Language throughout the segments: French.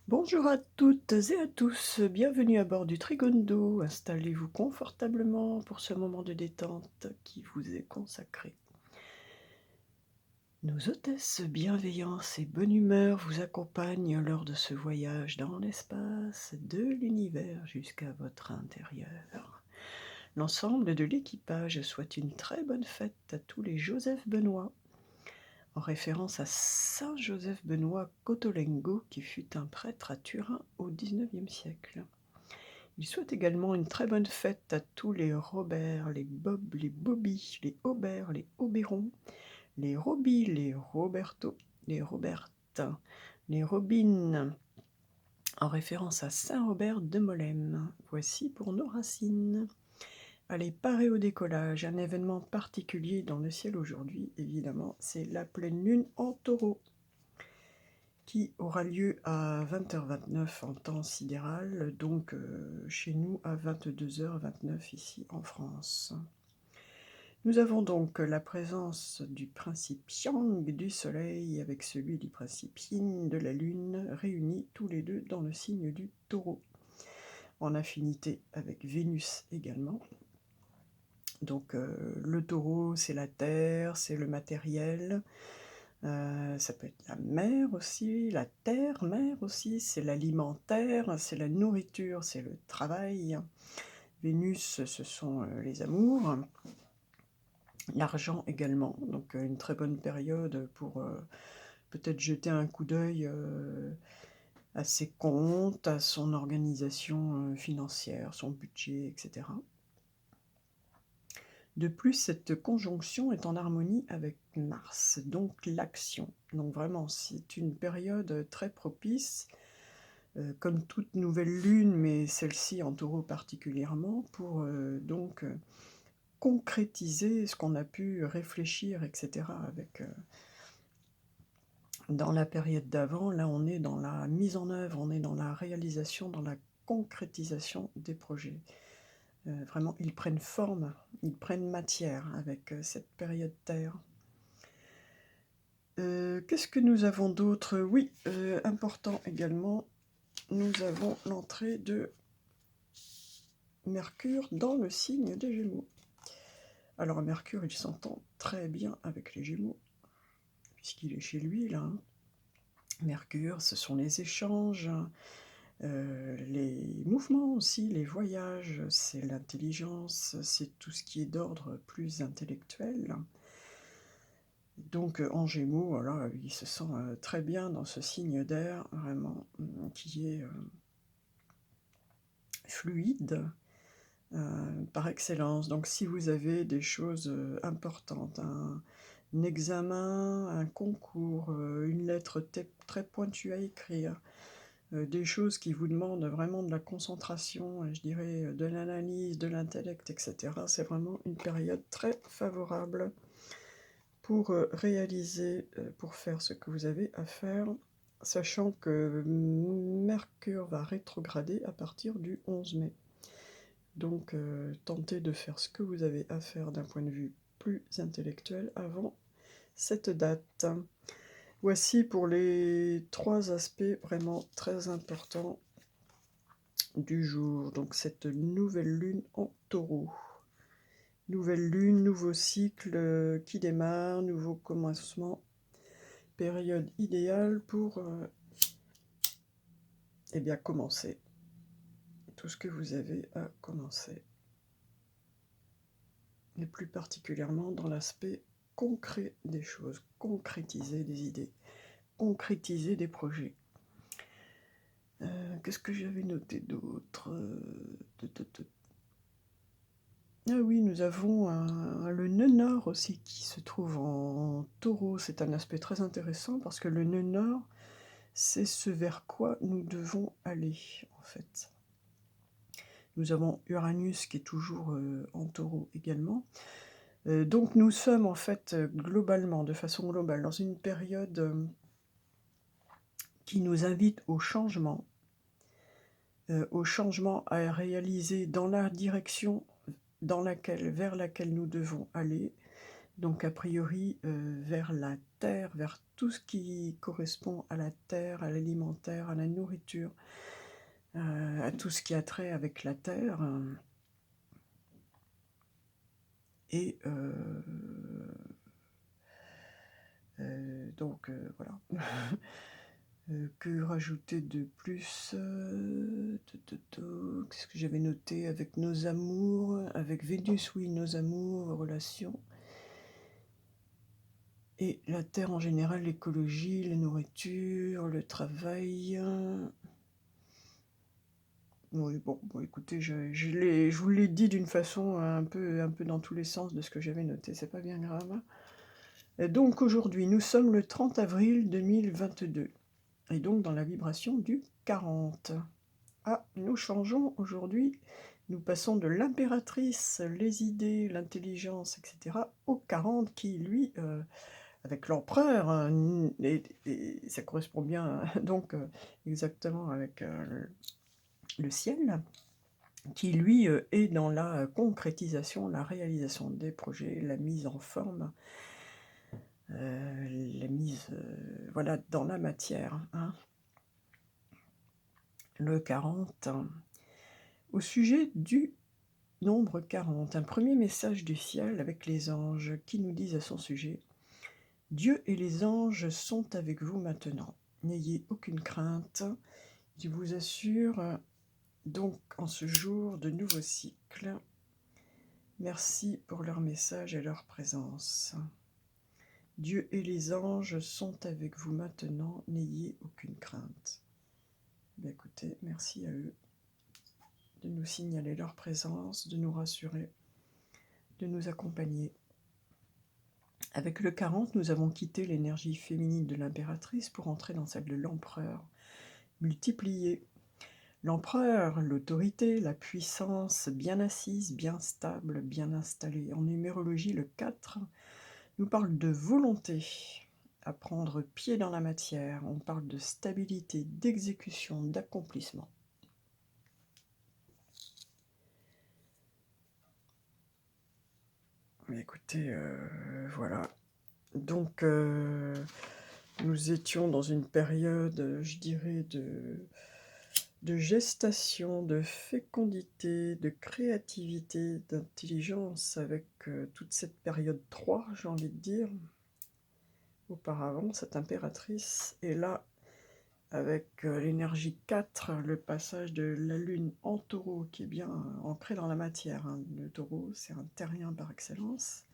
Bonjour à toutes et à tous, bienvenue à bord du Trigondo. Installez-vous confortablement pour ce moment de détente qui vous est consacré. Nos hôtesses bienveillance et bonne humeur vous accompagnent lors de ce voyage dans l'espace de l'univers jusqu'à votre intérieur. L'ensemble de l'équipage souhaite une très bonne fête à tous les Joseph Benoît, en référence à saint Joseph Benoît Cotolengo qui fut un prêtre à Turin au XIXe siècle. Il souhaite également une très bonne fête à tous les Robert, les Bob, les Bobby, les Aubert, les Oberon, les Roby, les Roberto, les Roberta, les Robin, en référence à saint Robert de Molène. Voici pour nos racines. Allez, parez au décollage, un événement particulier dans le ciel aujourd'hui, évidemment, c'est la pleine lune en taureau, qui aura lieu à 20h29 en temps sidéral, donc chez nous à 22h29 ici en France. Nous avons donc la présence du principe Yang du Soleil avec celui du principe Yin de la Lune, réunis tous les deux dans le signe du Taureau, en affinité avec Vénus également. Donc le Taureau, c'est la terre, c'est le matériel. Ça peut être la mer aussi, la terre, mer aussi, c'est l'alimentaire, c'est la nourriture, c'est le travail. Vénus, ce sont les amours. L'argent également, donc une très bonne période pour peut-être jeter un coup d'œil à ses comptes, à son organisation financière, son budget, etc. De plus, cette conjonction est en harmonie avec Mars, donc l'action. Donc vraiment, c'est une période très propice, comme toute nouvelle lune, mais celle-ci en taureau particulièrement, pour concrétiser ce qu'on a pu réfléchir, etc. avec dans la période d'avant. Là, on est dans la mise en œuvre, on est dans la réalisation, dans la concrétisation des projets. Vraiment, ils prennent forme, ils prennent matière avec cette période Terre. Qu'est-ce que nous avons d'autre? Oui, important également, nous avons l'entrée de Mercure dans le signe des Gémeaux. Alors Mercure, il s'entend très bien avec les Gémeaux, puisqu'il est chez lui, là. Mercure, ce sont les échanges, les mouvements aussi, les voyages, c'est l'intelligence, c'est tout ce qui est d'ordre plus intellectuel. Donc en Gémeaux, voilà, il se sent très bien dans ce signe d'air, vraiment, qui est fluide par excellence. Donc si vous avez des choses importantes, un examen, un concours, une lettre très pointue à écrire, des choses qui vous demandent vraiment de la concentration, je dirais de l'analyse, de l'intellect, etc. C'est vraiment une période très favorable pour réaliser, pour faire ce que vous avez à faire, sachant que Mercure va rétrograder à partir du 11 mai. Donc tentez de faire ce que vous avez à faire d'un point de vue plus intellectuel avant cette date. Voici pour les 3 aspects vraiment très importants du jour. Donc cette nouvelle lune en Taureau. Nouvelle lune, nouveau cycle qui démarre, nouveau commencement, période idéale pour eh bien commencer tout ce que vous avez à commencer. Et plus particulièrement dans l'aspect concret des choses, concrétiser des idées, concrétiser des projets. Qu'est-ce que j'avais noté d'autre? Ah oui, nous avons le nœud nord aussi qui se trouve en Taureau. C'est un aspect très intéressant parce que le nœud nord, c'est ce vers quoi nous devons aller, en fait. Nous avons Uranus qui est toujours en Taureau également. Donc nous sommes en fait globalement, de façon globale, dans une période qui nous invite au changement à réaliser dans la direction vers laquelle nous devons aller, Donc a priori vers la terre, vers tout ce qui correspond à la terre, à l'alimentaire, à la nourriture, à tout ce qui a trait avec la terre. Et donc voilà. Que rajouter de plus? Qu'est-ce que j'avais noté? Avec nos amours, avec Vénus, oui, nos amours, relations. Et la terre en général, l'écologie, la nourriture, le travail. Oui, bon, écoutez, je vous l'ai dit d'une façon un peu dans tous les sens de ce que j'avais noté, c'est pas bien grave. Et donc aujourd'hui, nous sommes le 30 avril 2022, et donc dans la vibration du 40. Ah, nous changeons aujourd'hui, nous passons de l'impératrice, les idées, l'intelligence, etc., au 40 qui, lui, avec l'empereur, et ça correspond bien donc exactement avec le ciel, qui lui est dans la concrétisation, la réalisation des projets, la mise en forme, la mise voilà, dans la matière. Hein. Le 40, au sujet du nombre 40, un premier message du ciel avec les anges qui nous disent à son sujet: Dieu et les anges sont avec vous maintenant. N'ayez aucune crainte. Je vous assure, donc, en ce jour de nouveau cycle, merci pour leur message et leur présence. Dieu et les anges sont avec vous maintenant. N'ayez aucune crainte. Bien, écoutez, merci à eux de nous signaler leur présence, de nous rassurer, de nous accompagner. Avec le 40, nous avons quitté l'énergie féminine de l'impératrice pour entrer dans celle de l'empereur, multipliée. L'empereur, l'autorité, la puissance bien assise, bien stable, bien installée. En numérologie, le 4 nous parle de volonté à prendre pied dans la matière. On parle de stabilité, d'exécution, d'accomplissement. Écoutez, voilà. Donc, nous étions dans une période, je dirais, de gestation, de fécondité, de créativité, d'intelligence, avec toute cette période 3, j'ai envie de dire. Auparavant, cette impératrice, et là, avec l'énergie 4, le passage de la lune en taureau, qui est bien ancré dans la matière. Hein. Le taureau, c'est un terrien par excellence.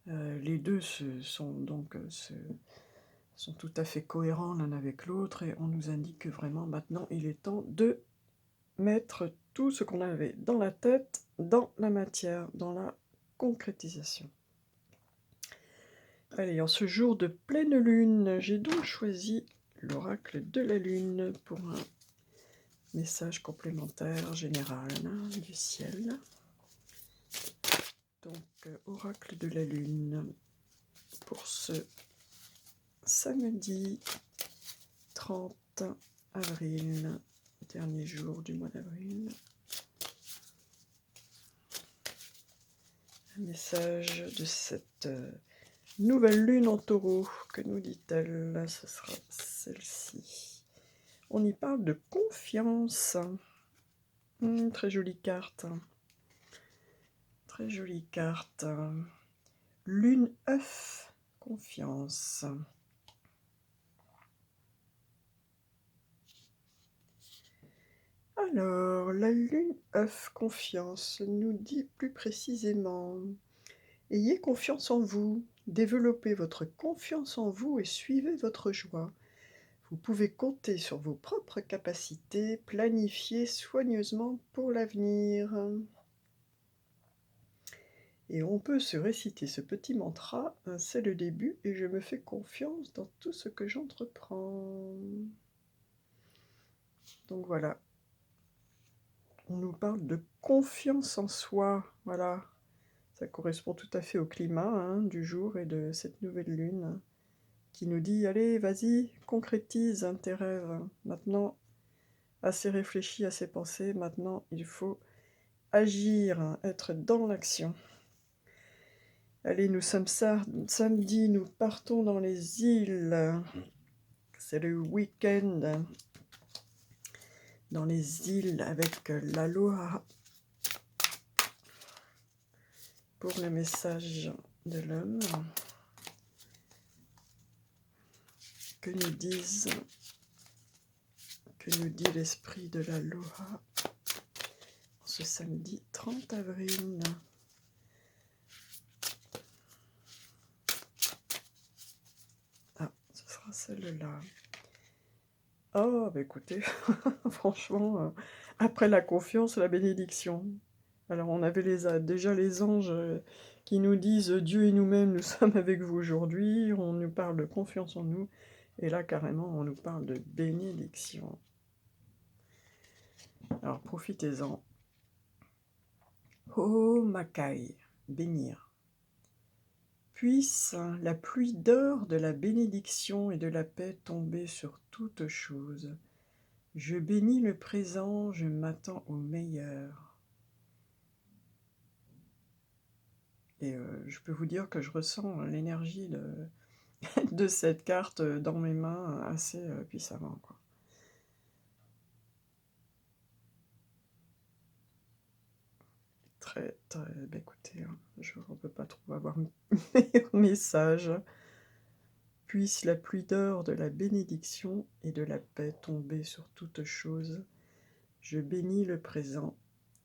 Les deux sont tout à fait cohérents l'un avec l'autre, et on nous indique que vraiment maintenant il est temps de mettre tout ce qu'on avait dans la tête dans la matière, dans la concrétisation. Allez, en ce jour de pleine lune, j'ai donc choisi l'oracle de la lune pour un message complémentaire général du ciel. Donc, oracle de la lune pour ce samedi 30 avril, dernier jour du mois d'avril. Un message de cette nouvelle lune en taureau, que nous dit-elle? Ce sera celle-ci. On y parle de confiance. Très jolie carte. Très jolie carte. Lune œuf, confiance. Alors, la lune œuf, confiance, nous dit plus précisément: ayez confiance en vous, développez votre confiance en vous et suivez votre joie. Vous pouvez compter sur vos propres capacités, planifier soigneusement pour l'avenir. Et on peut se réciter ce petit mantra: c'est le début et je me fais confiance dans tout ce que j'entreprends. Donc voilà. On nous parle de confiance en soi, voilà. Ça correspond tout à fait au climat du jour et de cette nouvelle lune qui nous dit: allez, vas-y, concrétise tes rêves. Maintenant, assez réfléchi, assez pensé, maintenant il faut agir, être dans l'action. Allez, nous sommes samedi, nous partons dans les îles. C'est le week-end dans les îles avec l'aloha pour le message de l'homme. Que nous dit l'esprit de l'aloha ce samedi 30 avril. Ah, ce sera celle-là. Oh, bah écoutez, franchement, après la confiance, la bénédiction. Alors, on avait déjà les anges qui nous disent Dieu et nous-mêmes, nous sommes avec vous aujourd'hui. On nous parle de confiance en nous. Et là, carrément, on nous parle de bénédiction. Alors, profitez-en. Oh, Makai, bénir. Puisse la pluie d'or de la bénédiction et de la paix tomber sur toutes choses. Je bénis le présent, je m'attends au meilleur. Et je peux vous dire que je ressens l'énergie de cette carte dans mes mains assez puissamment, quoi. Très, très... Bah, écoutez, je ne peux pas trop avoir meilleur message. Puisse la pluie d'or de la bénédiction et de la paix tomber sur toutes choses. Je bénis le présent,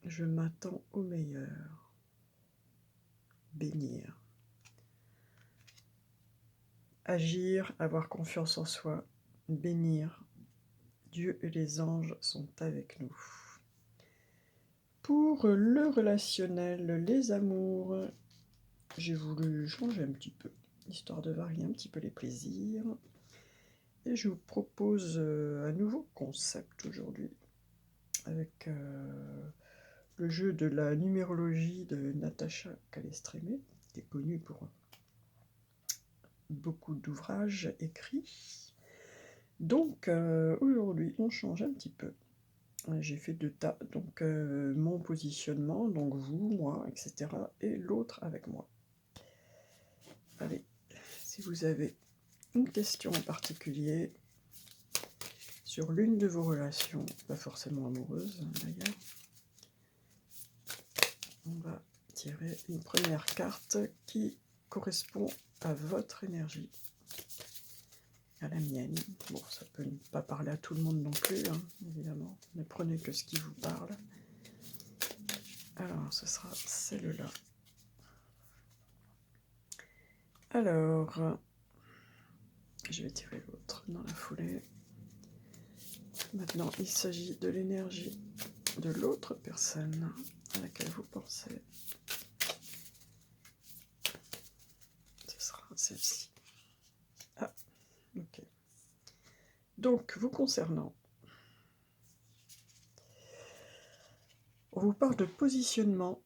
je m'attends au meilleur. Bénir. Agir, avoir confiance en soi, bénir. Dieu et les anges sont avec nous. Pour le relationnel, les amours, j'ai voulu changer un petit peu, histoire de varier un petit peu les plaisirs. Et je vous propose un nouveau concept aujourd'hui, avec le jeu de la numérologie de Natacha Calestrémé, qui est connue pour beaucoup d'ouvrages écrits. Donc aujourd'hui, on change un petit peu. J'ai fait 2 tas, donc mon positionnement, donc vous, moi, etc. et l'autre avec moi. Allez, si vous avez une question en particulier sur l'une de vos relations, pas forcément amoureuses d'ailleurs, on va tirer une première carte qui correspond à votre énergie, à la mienne. Bon, ça peut ne pas parler à tout le monde non plus, hein, évidemment. Ne prenez que ce qui vous parle. Alors, ce sera celle-là. Alors, je vais tirer l'autre dans la foulée. Maintenant, il s'agit de l'énergie de l'autre personne à laquelle vous pensez. Ce sera celle-ci. Ah, ok. Donc, vous concernant, on vous parle de positionnement,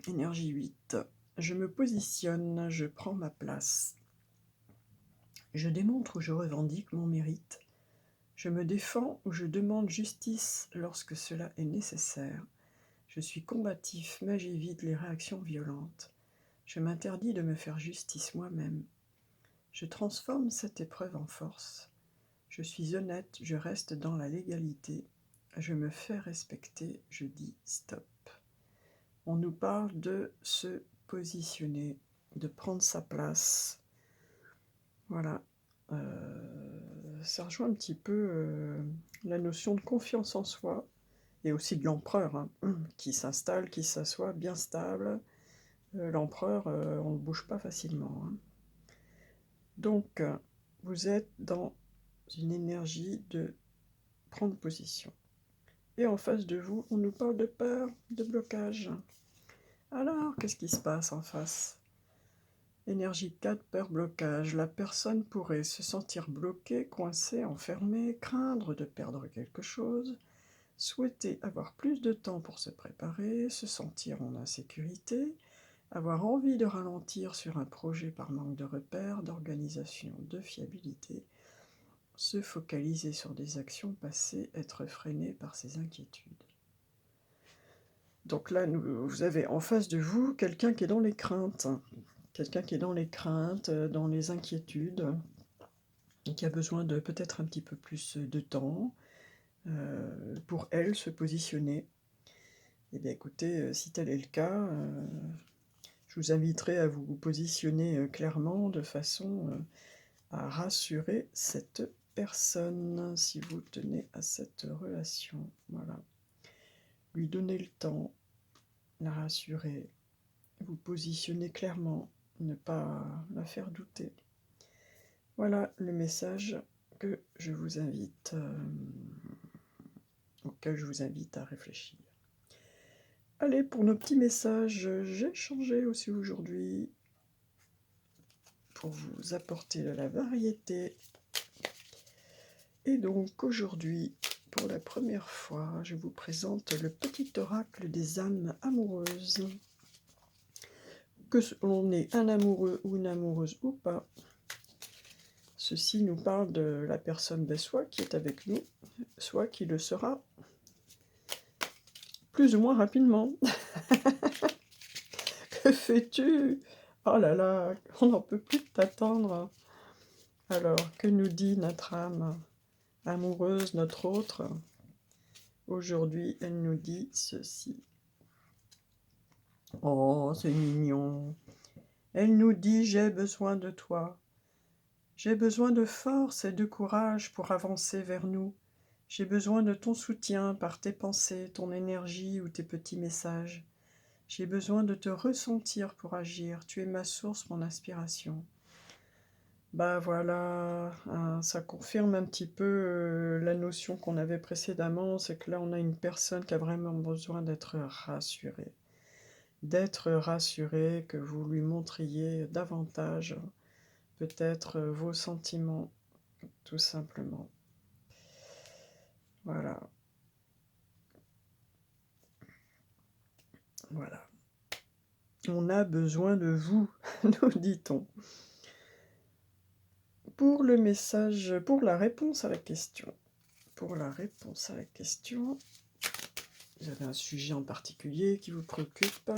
énergie 8. Je me positionne, je prends ma place. Je démontre ou je revendique mon mérite. Je me défends ou je demande justice lorsque cela est nécessaire. Je suis combatif, mais j'évite les réactions violentes. Je m'interdis de me faire justice moi-même. Je transforme cette épreuve en force. Je suis honnête, je reste dans la légalité. Je me fais respecter, je dis stop. On nous parle de se positionner, de prendre sa place. Voilà. Ça rejoint un petit peu la notion de confiance en soi, et aussi de l'empereur, hein, qui s'installe, qui s'assoit bien stable. L'empereur, on ne bouge pas facilement, hein. Donc, vous êtes dans une énergie de prendre position. Et en face de vous, on nous parle de peur, de blocage. Alors, qu'est-ce qui se passe en face? Énergie 4, peur, blocage. La personne pourrait se sentir bloquée, coincée, enfermée, craindre de perdre quelque chose, souhaiter avoir plus de temps pour se préparer, se sentir en insécurité, avoir envie de ralentir sur un projet par manque de repères, d'organisation, de fiabilité, se focaliser sur des actions passées, être freiné par ses inquiétudes. Donc là, vous avez en face de vous quelqu'un qui est dans les craintes, quelqu'un qui est dans les craintes, dans les inquiétudes, et qui a besoin de peut-être un petit peu plus de temps, pour elle se positionner. Eh bien écoutez, si tel est le cas, je vous inviterai à vous positionner, clairement de façon, à rassurer cette personne, si vous tenez à cette relation. Voilà. Lui donner le temps, la rassurer, vous positionner clairement, ne pas la faire douter. Voilà le message que je vous invite, auquel je vous invite à réfléchir. Allez, pour nos petits messages, j'ai changé aussi aujourd'hui pour vous apporter de la variété. Et donc aujourd'hui, pour la première fois, je vous présente le petit oracle des âmes amoureuses. Que l'on ait un amoureux ou une amoureuse ou pas, ceci nous parle de la personne, soit qui est avec nous, soit qui le sera plus ou moins rapidement. Que fais-tu? Oh là là, on n'en peut plus de t'attendre. Alors, que nous dit notre âme amoureuse, notre autre? Aujourd'hui, elle nous dit ceci. Oh, c'est mignon. Elle nous dit: j'ai besoin de toi. J'ai besoin de force et de courage pour avancer vers nous. J'ai besoin de ton soutien par tes pensées, ton énergie ou tes petits messages. J'ai besoin de te ressentir pour agir. Tu es ma source, mon inspiration. Bah voilà, hein, ça confirme un petit peu la notion qu'on avait précédemment, c'est que là on a une personne qui a vraiment besoin d'être rassurée. D'être rassurée, que vous lui montriez davantage peut-être vos sentiments, tout simplement. Voilà. Voilà. On a besoin de vous, nous dit-on. Pour le message, pour la réponse à la question. Pour la réponse à la question, vous avez un sujet en particulier qui vous préoccupe.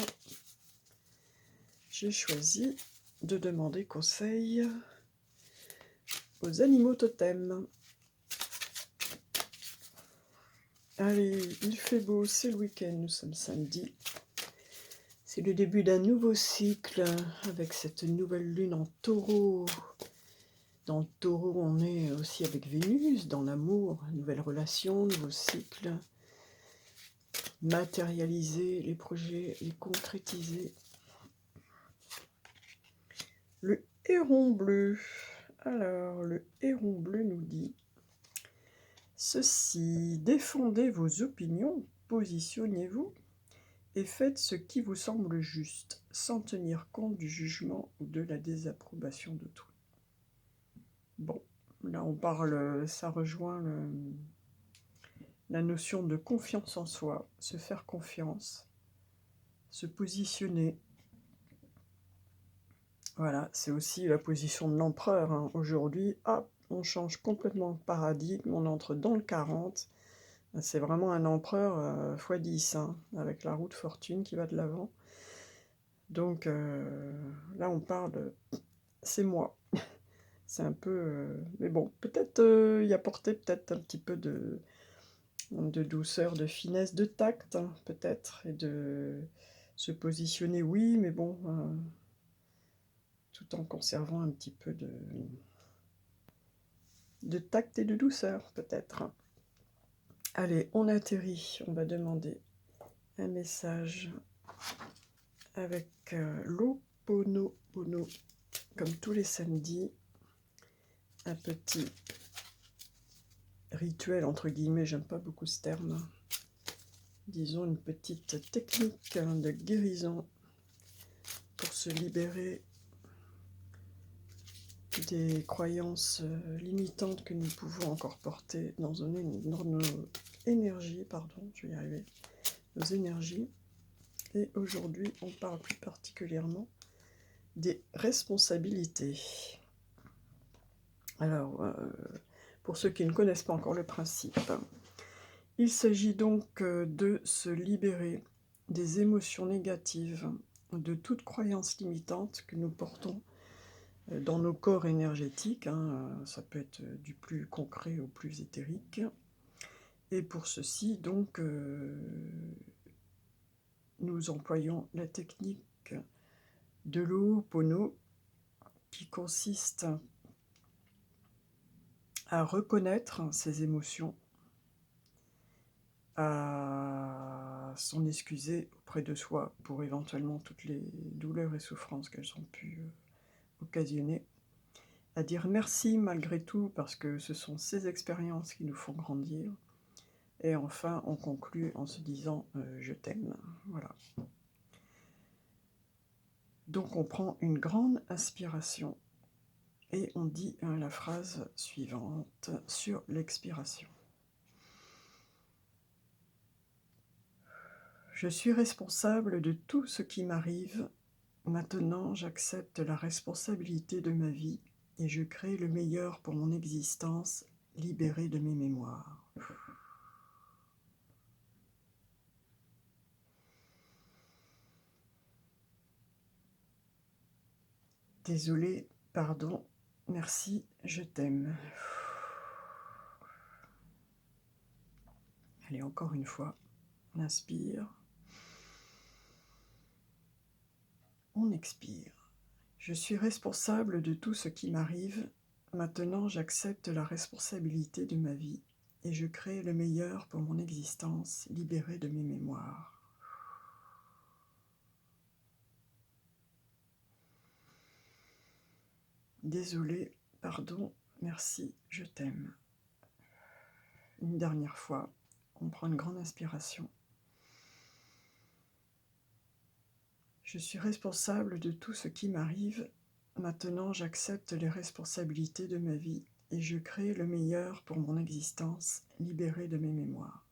J'ai choisi de demander conseil aux animaux totems. Allez, il fait beau, c'est le week-end, nous sommes samedi. C'est le début d'un nouveau cycle avec cette nouvelle lune en taureau. Dans le taureau, on est aussi avec Vénus, dans l'amour, nouvelle relation, nouveau cycle. Matérialiser les projets, les concrétiser. Le héron bleu. Alors, le héron bleu nous dit ceci: défendez vos opinions, positionnez-vous et faites ce qui vous semble juste, sans tenir compte du jugement ou de la désapprobation d'autrui. Bon, là on parle, ça rejoint la notion de confiance en soi, se faire confiance, se positionner. Voilà, c'est aussi la position de l'empereur, hein. Aujourd'hui, hop, on change complètement de paradigme, on entre dans le 40. C'est vraiment un empereur x10, hein, avec la roue de fortune qui va de l'avant. Donc là, on parle de c'est moi. C'est un peu... mais bon, peut-être y apporter peut-être un petit peu de douceur, de finesse, de tact, hein, peut-être, et de se positionner, oui, mais bon, tout en conservant un petit peu de tact et de douceur, peut-être. Allez, on atterrit, on va demander un message avec l'Ho'oponopono, comme tous les samedis, un petit rituel, entre guillemets, j'aime pas beaucoup ce terme, disons une petite technique de guérison pour se libérer des croyances limitantes que nous pouvons encore porter dans nos énergies, je vais y arriver, nos énergies. Et aujourd'hui, on parle plus particulièrement des responsabilités. Alors, pour ceux qui ne connaissent pas encore le principe, il s'agit donc de se libérer des émotions négatives de toute croyance limitante que nous portons dans nos corps énergétiques, hein, ça peut être du plus concret au plus éthérique. Et pour ceci, donc, nous employons la technique de l'Ho'oponopono qui consiste à reconnaître ses émotions, à s'en excuser auprès de soi pour éventuellement toutes les douleurs et souffrances qu'elles ont pu occasionner, à dire merci malgré tout parce que ce sont ces expériences qui nous font grandir, et enfin on conclut en se disant je t'aime, voilà. Donc on prend une grande inspiration et on dit la phrase suivante sur l'expiration. Je suis responsable de tout ce qui m'arrive. Maintenant, j'accepte la responsabilité de ma vie et je crée le meilleur pour mon existence, libérée de mes mémoires. Désolé, pardon, merci, je t'aime. Allez, encore une fois, on inspire, on expire. Je suis responsable de tout ce qui m'arrive. Maintenant, j'accepte la responsabilité de ma vie et je crée le meilleur pour mon existence, libérée de mes mémoires. Désolé, pardon, merci, je t'aime. Une dernière fois, on prend une grande inspiration. Je suis responsable de tout ce qui m'arrive. Maintenant, j'accepte les responsabilités de ma vie et je crée le meilleur pour mon existence, libérée de mes mémoires.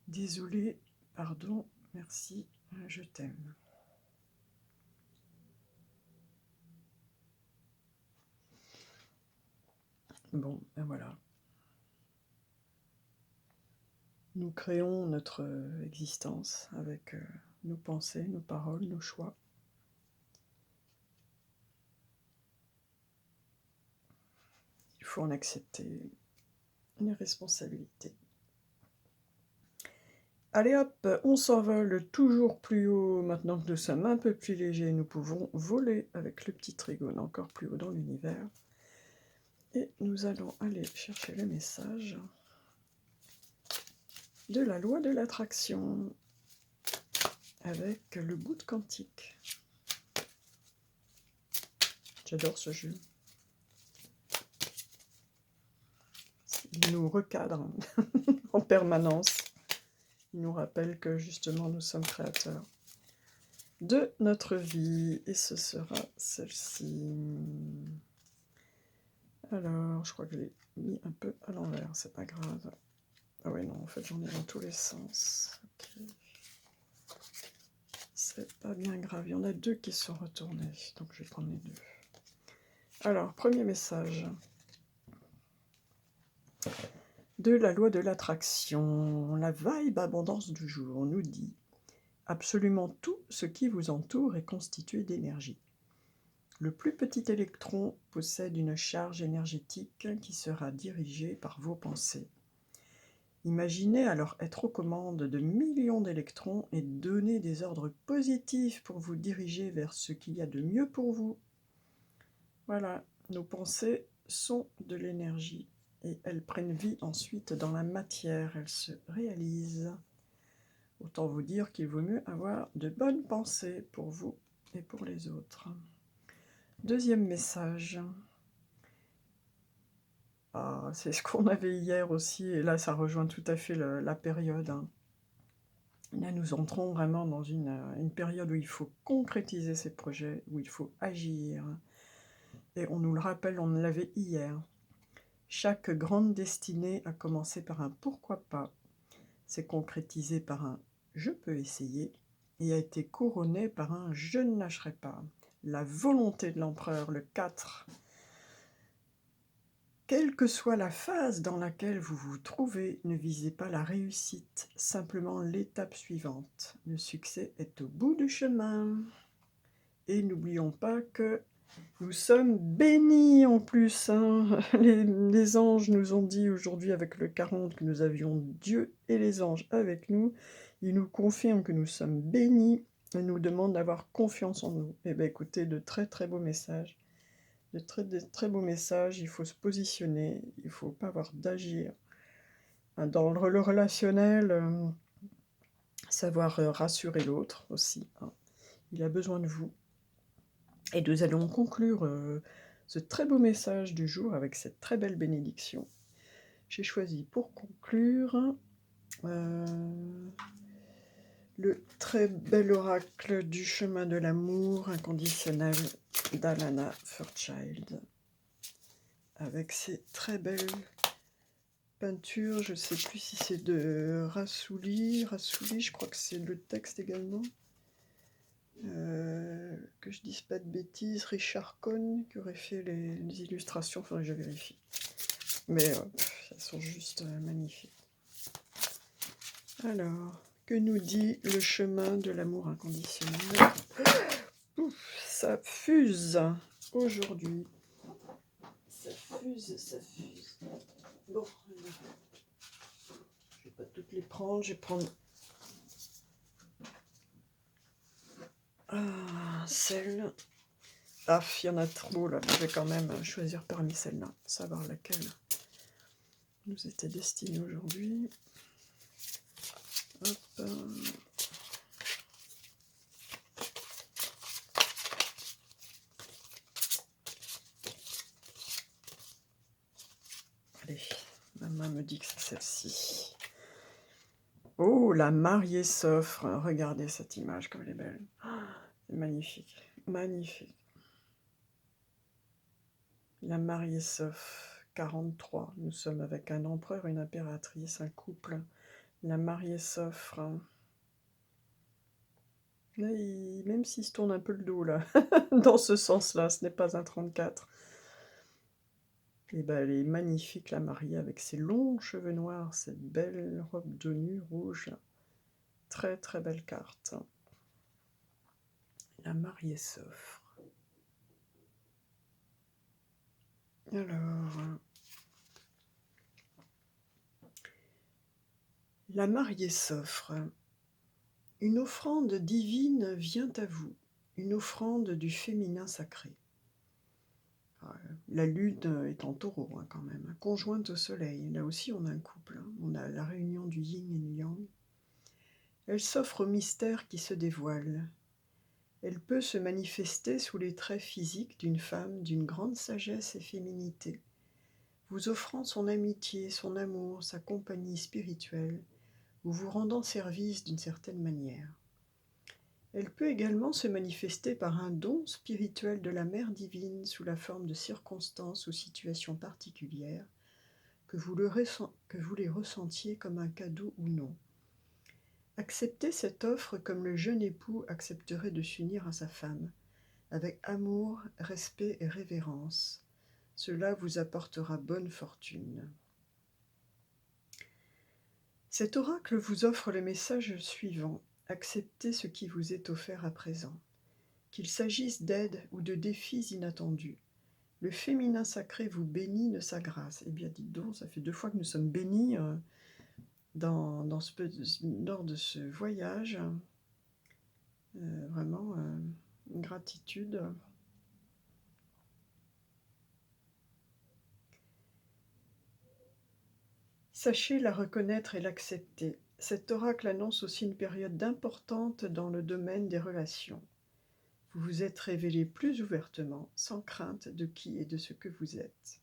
Désolé, pardon, merci, je t'aime. Bon, ben voilà. Nous créons notre existence avec nos pensées, nos paroles, nos choix. Il faut en accepter les responsabilités. Allez hop, on s'envole toujours plus haut. Maintenant que nous sommes un peu plus légers, nous pouvons voler avec le petit trigone encore plus haut dans l'univers. Et nous allons aller chercher le message de la loi de l'attraction avec le bout quantique. J'adore ce jeu. Il nous recadre en permanence. Il nous rappelle que justement nous sommes créateurs de notre vie. Et ce sera celle-ci. Alors, je crois que je l'ai mis un peu à l'envers, c'est pas grave. Ah ouais, non, en fait j'en ai dans tous les sens. Okay. C'est pas bien grave, il y en a deux qui sont retournés, donc je vais prendre les deux. Alors, premier message de la loi de l'attraction. La vibe abondance du jour nous dit « Absolument tout ce qui vous entoure est constitué d'énergie. Le plus petit électron possède une charge énergétique qui sera dirigée par vos pensées. Imaginez alors être aux commandes de millions d'électrons et donner des ordres positifs pour vous diriger vers ce qu'il y a de mieux pour vous. » Voilà, nos pensées sont de l'énergie et elles prennent vie ensuite dans la matière, elles se réalisent. Autant vous dire qu'il vaut mieux avoir de bonnes pensées pour vous et pour les autres. Deuxième message. Ah, c'est ce qu'on avait hier aussi, et là ça rejoint tout à fait la période. Là nous entrons vraiment dans une période où il faut concrétiser ses projets, où il faut agir. Et on nous le rappelle, on l'avait hier. Chaque grande destinée a commencé par un pourquoi pas, s'est concrétisé par un je peux essayer et a été couronné par un je ne lâcherai pas. La volonté de l'empereur, le 4 Quelle que soit la phase dans laquelle vous vous trouvez, ne visez pas la réussite, simplement l'étape suivante. Le succès est au bout du chemin. Et n'oublions pas que nous sommes bénis en plus, hein. Les anges nous ont dit aujourd'hui avec le 40 que nous avions Dieu et les anges avec nous. Ils nous confirment que nous sommes bénis et nous demandent d'avoir confiance en nous. Eh bien écoutez, de très très beaux messages. De très beaux messages, il faut se positionner, il ne faut pas avoir d'agir. Dans le relationnel, savoir rassurer l'autre aussi, hein. Il a besoin de vous. Et nous allons conclure ce très beau message du jour avec cette très belle bénédiction. J'ai choisi pour conclure le très bel oracle du chemin de l'amour inconditionnel d'Alana Fairchild. Avec ces très belles peintures, je ne sais plus si c'est de Rassouli, je crois que c'est le texte également. Que je dise pas de bêtises, Richard Cohn qui aurait fait les illustrations, faudrait que je vérifie. Mais elles sont juste magnifiques. Alors, que nous dit le chemin de l'amour inconditionnel? Ouf, ça fuse aujourd'hui. Ça fuse. Bon, je vais pas toutes les prendre, je vais prendre celle. Ah, il y en a trop là, je vais quand même choisir parmi celles-là, savoir laquelle nous était destinée aujourd'hui. Hop. Allez, ma main me dit que c'est celle-ci. Oh, la mariée s'offre. Regardez cette image comme elle est belle. C'est magnifique, magnifique. La mariée s'offre, 43. Nous sommes avec un empereur, une impératrice, un couple. La mariée s'offre. Même s'il se tourne un peu le dos là, dans ce sens-là, ce n'est pas un 34. Et ben, elle est magnifique, la mariée, avec ses longs cheveux noirs, cette belle robe de nuit rouge. Très très belle carte. La mariée s'offre. Alors, la mariée s'offre. Une offrande divine vient à vous, une offrande du féminin sacré. La lune est en taureau quand même, conjointe au soleil. Là aussi on a un couple, on a la réunion du yin et du yang. Elle s'offre au mystère qui se dévoile. Elle peut se manifester sous les traits physiques d'une femme d'une grande sagesse et féminité, vous offrant son amitié, son amour, sa compagnie spirituelle, ou vous rendant service d'une certaine manière. Elle peut également se manifester par un don spirituel de la Mère divine sous la forme de circonstances ou situations particulières, que vous les ressentiez comme un cadeau ou non. Acceptez cette offre comme le jeune époux accepterait de s'unir à sa femme, avec amour, respect et révérence. Cela vous apportera bonne fortune. Cet oracle vous offre le message suivant. Acceptez ce qui vous est offert à présent. Qu'il s'agisse d'aide ou de défis inattendus, le féminin sacré vous bénit de sa grâce. Eh bien, dites donc, ça fait 2 fois que nous sommes bénis lors de ce voyage. Vraiment, gratitude. Sachez la reconnaître et l'accepter. Cet oracle annonce aussi une période importante dans le domaine des relations. Vous vous êtes révélé plus ouvertement, sans crainte de qui et de ce que vous êtes.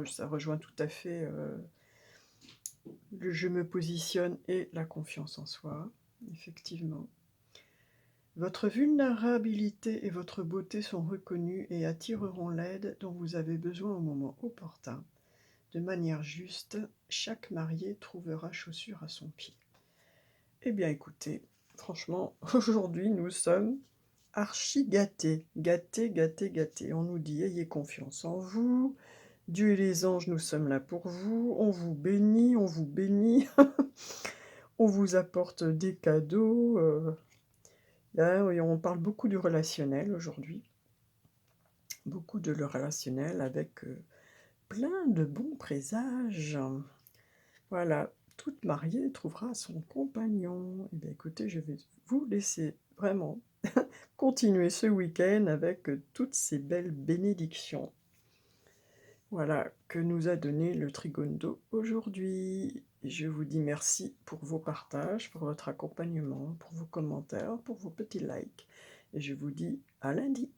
Ça rejoint tout à fait le je me positionne et la confiance en soi, effectivement. Votre vulnérabilité et votre beauté sont reconnues et attireront l'aide dont vous avez besoin au moment opportun. De manière juste, chaque marié trouvera chaussure à son pied. Eh bien écoutez, franchement, aujourd'hui nous sommes archi gâtés. On nous dit ayez confiance en vous, Dieu et les anges, nous sommes là pour vous. On vous bénit, on vous bénit. On vous apporte des cadeaux. Là, oui, on parle beaucoup du relationnel aujourd'hui. Beaucoup de le relationnel avec plein de bons présages. Voilà, toute mariée trouvera son compagnon. Eh bien, écoutez, je vais vous laisser vraiment continuer ce week-end avec toutes ces belles bénédictions. Voilà, que nous a donné le Trigondo aujourd'hui. Je vous dis merci pour vos partages, pour votre accompagnement, pour vos commentaires, pour vos petits likes. Et je vous dis à lundi.